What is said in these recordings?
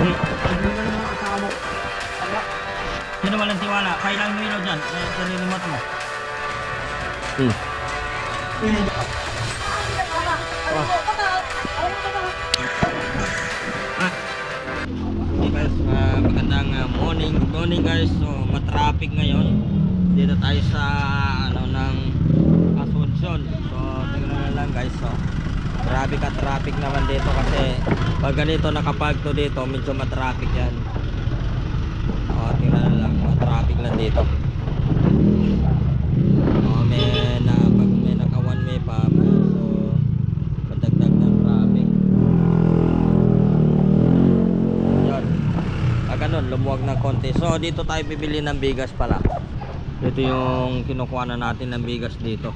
Hindi na naman kasama mo. Sino walang tiwala? Kailan mo ilaw dyan? Sarili mo mo. Okay guys, magandang morning. Good morning guys. So matraffic ngayon. Dito tayo sa ano ng Asuncion. So tingnan na lang guys. So grabe ka traffic naman dito kasi pag ganito nakapagto dito medyo matraffic yan. Tingnan na lang, traffic lang dito. Pag may naka one way pa, so madagdag ng traffic. Yan. Ganun, lumuwag ng konti. So dito tayo bibili ng bigas pala. Ito yung kinukuha na natin ng bigas dito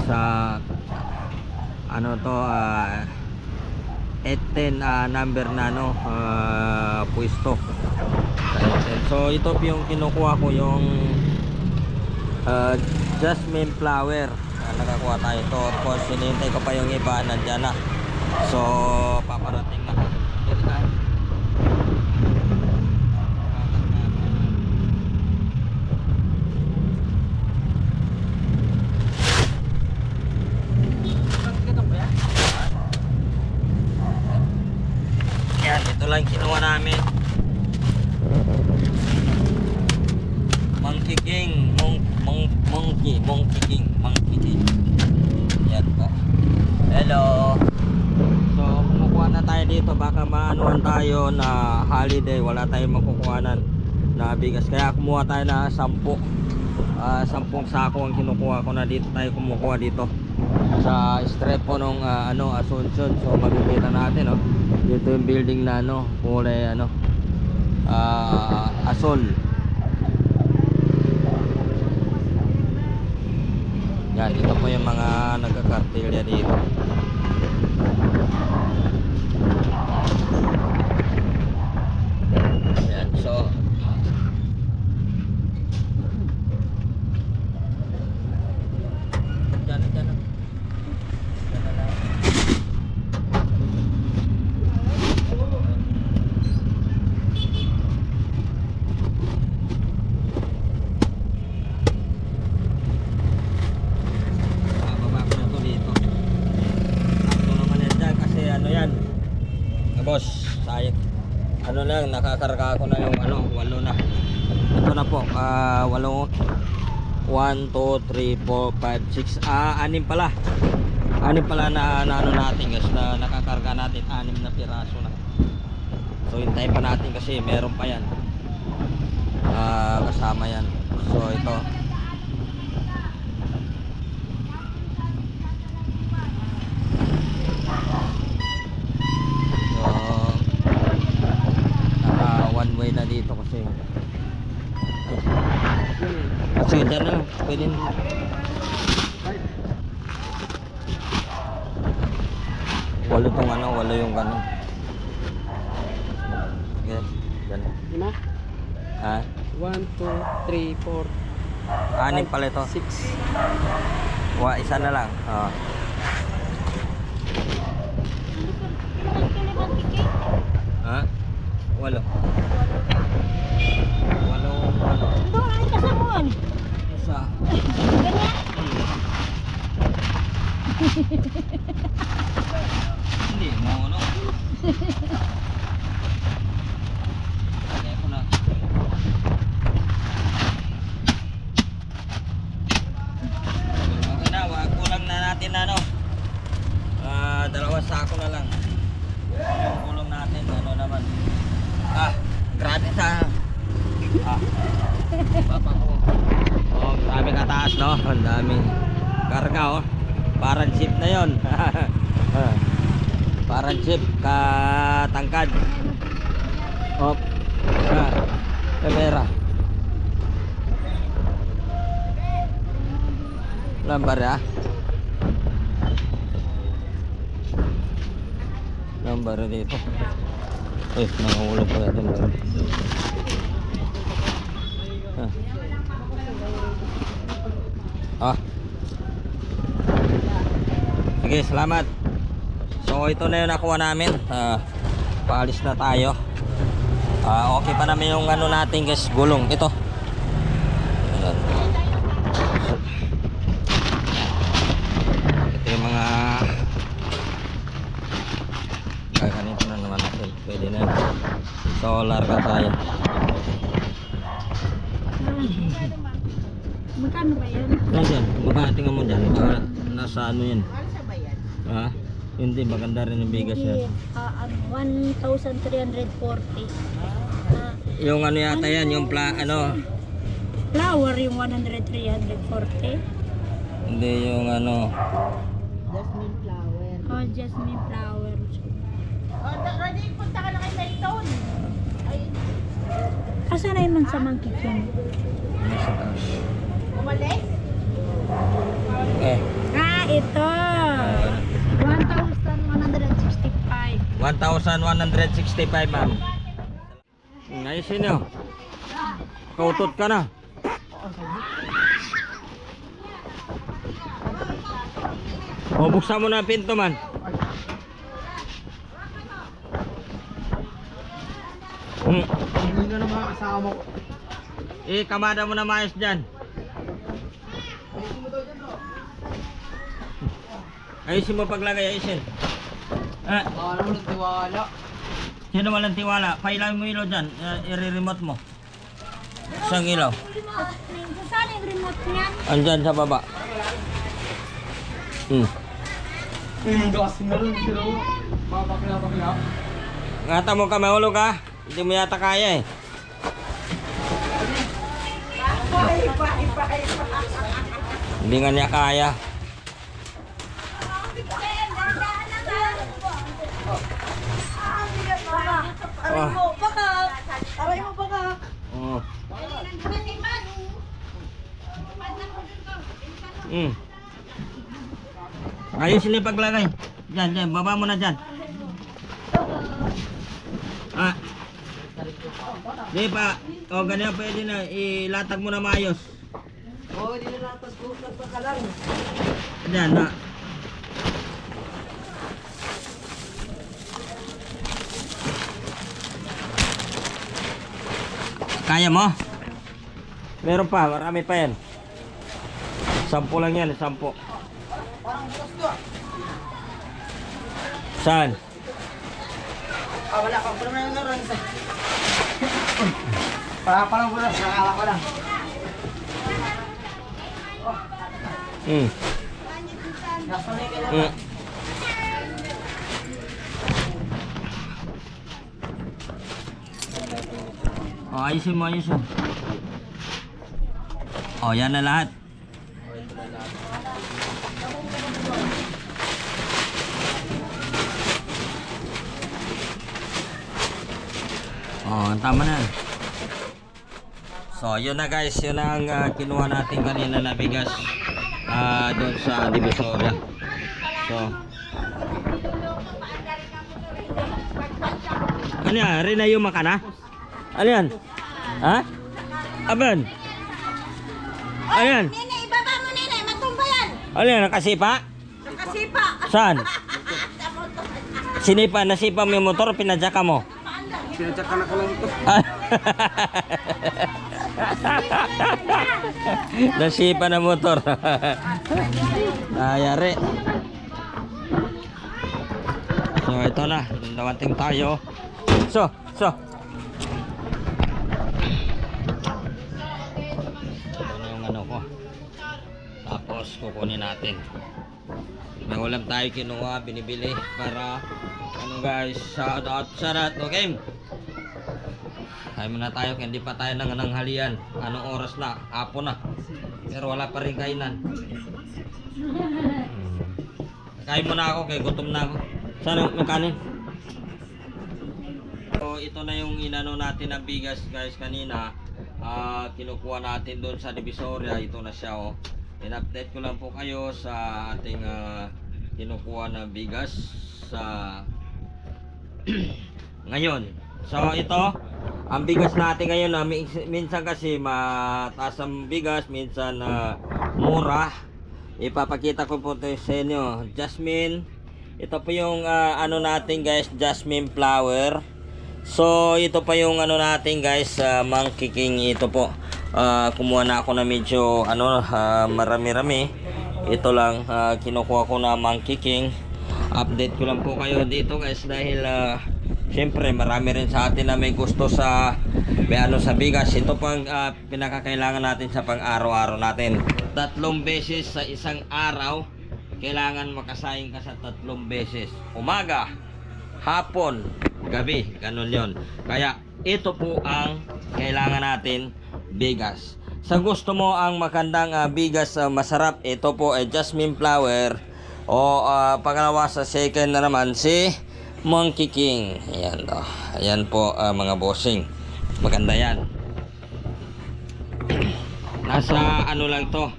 sa ano to 810 number na pwesto. So ito yung kinukuha ko yung jasmine flower. Nakakuha tayo ito. Tapos sinintay ko pa yung iba, nandyan na. So paparating na. Dito tayo. Yan, ito lang kinuha namin. Monkey King, Monkey King. Yan po. Hello. So kumukuha na tayo dito, baka maanuhan tayo na holiday, wala tayong makukuhanan na bigas. Kaya kumuha tayo na 10 sako ang kinukuha ko na dito tayo kumukuha dito sa strip po nung Asuncion. So makikita natin dito yung building na kulay asol. Yan, ito po yung mga nagkakartilya dito. Yan, so dyan na lang. Boss, sayang. Lang, nakakarga ako na yung 8 na. Ito na po, 8. 1, 2, 3, 4, 5, 6. 6 pala. 6 pala na natin guys, na nakakarga natin 6 na piraso na. So hintayin pa natin kasi meron pa yan. Kasama yan. So ito. One way na dito kasi dyan na lang pwede walo tong walo yung ganun. Okay, dyan Lima? 1, 2, 3, 4 6 pala ito. 6. Isa na lang. Walo. Doon ka sa mon. Isa. Ganyan. Hindi mo Kaya ko na. Okay na, kulang na natin 2 sako na lang. Yung kulang natin naman. Grabe sa papa ko. Grabe kataas ang daming karga parang jeep na yon. Parang jeep katangkad. Kamera lambar lambar dito. Nangulog pa natin ba? Sige, salamat. So ito na yung nakuha namin. Paalis na tayo. Okay pa naman yung ano natin guys, gulong. Ito. Ayan. Ito yung mga ganito na naman natin. Pwede na yun. Solar ka tayo. Magkano ba yan? Yan dyan. Baka tingnan mo dyan. Baka nasa ano yan. Ha? Hindi, maganda rin yung bigas yan. 1,340. Yung ano yata yan, yung Flower yung 100-340. hindi yung ano. Oh, jasmine flower. Ready, punta ka na kay Mayton. Asa na yung mansamangkik yun? Nasa taas. Umalis? Ito! 1,165. 1,165 ma'am. Ngayon sino? Kautot ka na. O buksan mo na ang pinto man. Hindi na mga kasama ko. Kamada mo na maayos dyan. Ayusin mo paglagay, ayusin. Alam mo ng tiwala. Sino walang tiwala? Pailaw mo ilaw dyan. I-remote mo. Isang ilaw. Saan yung remote niyan? Andyan sa baba. Gas na rin sila. Papakila. Ngata mo ka, mahulog ka. Hindi mo yata kaya eh. Hindi nga niya kaya. Aray mo, baka. Aray mo, baka. Oo. Ayusin yung paglagay. Dyan, baba mo na dyan. Di pa. O, ganyan pwede na. Ilatag mo na maayos. Oo, hindi na latas ko. Latas ka lang. Dyan na. Kaya mo? Meron pa, marami pa yan. 10 lang yan, 10. Saan? Wala ka. Wala mo yung naroon sa... Parang wala. Nakala ko lang. Nasa may kailangan. Ayusin mo, ayusin. Yan na lahat. Tama na. So, yun na guys. Yun ang kinuha natin kanina na bigas doon sa Divisoria. So, ano yan? Rinayo makana? Ano yan? Ha? Aban? Ano yan? Nene, ibaba mo nene. Matumba yan. Ano yan? Nakasipa? Nakasipa. Saan? Sinipa, nasipa mo yung motor, pinadjaka mo. Sinatsakan ako lang ito. Nasipa na motor. Nayari. So ito na, dawating tayo. So. Ito na yung ano ko. Tapos kukunin natin. May ulam tayo kinuha, binibili para ano guys, shout out, okay? Kaya muna tayo, hindi pa tayo nanghalian. Anong oras na? Hapon na. Pero wala pa rin kainan. Kain muna ako, kaya gutom na ako. Saan yung kanin? So ito na yung inano natin ng bigas guys kanina. Kinukuha natin doon sa Divisoria. Ito na siya oh. In-update ko lang po kayo sa ating kinukuha na bigas sa ngayon. So ito, ang bigas natin ngayon minsan kasi mataas ang bigas, minsan mura. Ipapakita ko po ito sa inyo. Jasmine. Ito po yung ano natin guys, jasmine flower. So ito pa yung ano natin guys, Monkey King. Ito po, kumuha na ako na medyo marami-rami. Ito lang, kinukuha ko na Monkey King. Update ko lang po kayo dito guys, dahil syempre marami rin sa atin na may gusto sa sa bigas. Ito pang pinakakailangan natin sa pang araw-araw natin. 3 beses sa isang araw kailangan makasayang ka sa 3 beses. Umaga, hapon, gabi, ganun yon. Kaya ito po ang kailangan natin, bigas. Sa gusto mo ang magandang bigas, masarap, ito po ay jasmine flower. O pangalawa sa second na naman si Monkey King. Ayan, ayan po mga bossing, maganda yan. Nasa ano lang to,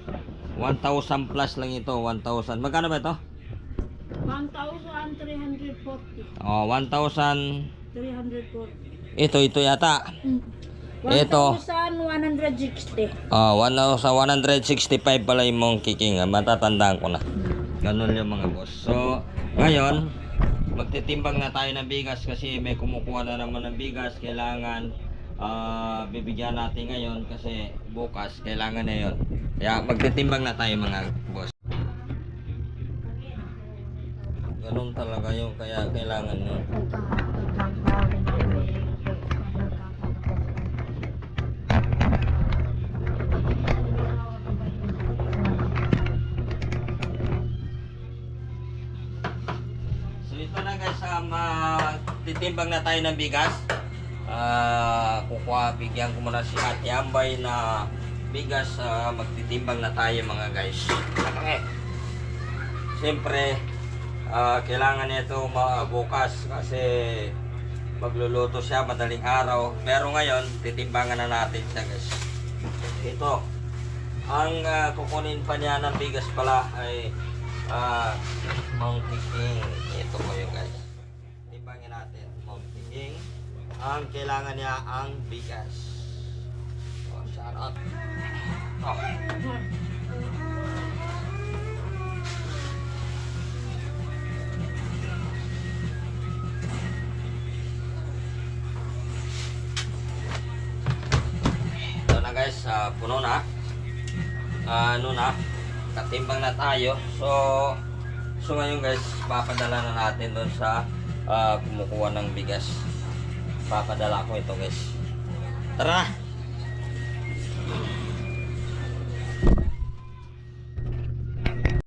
1,000 plus lang ito. 1,000, magkano ba ito? 1,340. 1,340. Ito yata. Ito 1,160. 1,165 pala yung Monkey King. Matatandaan ko na. Ganun yung mga boss. So ngayon magtitimbang na tayo ng bigas kasi may kumukuha na naman ng bigas. Kailangan bibigyan natin ngayon kasi bukas kailangan na yun. Kaya magtitimbang na tayo mga boss. Ganun talaga yung kaya kailangan yun. So ito na guys, titimbang na tayo ng bigas. Bigyan ko muna si Ate Ambay na bigas. Magtitimbang na tayo mga guys. Okay. Siyempre kailangan nito bukas kasi magluluto siya madaling araw. Pero ngayon titimbangan na natin siya guys. Ito ang kukunin pa niya ng bigas pala ay Monkey King. Ito po yun guys, timbangin natin. Monkey King, ang kailangan niya ang bigas. Shout out. Ito na guys, puno na. Katimbang na tayo. So ngayon guys, papadala na natin doon sa kumukuha ng bigas. Papadala ko ito guys. Tara na!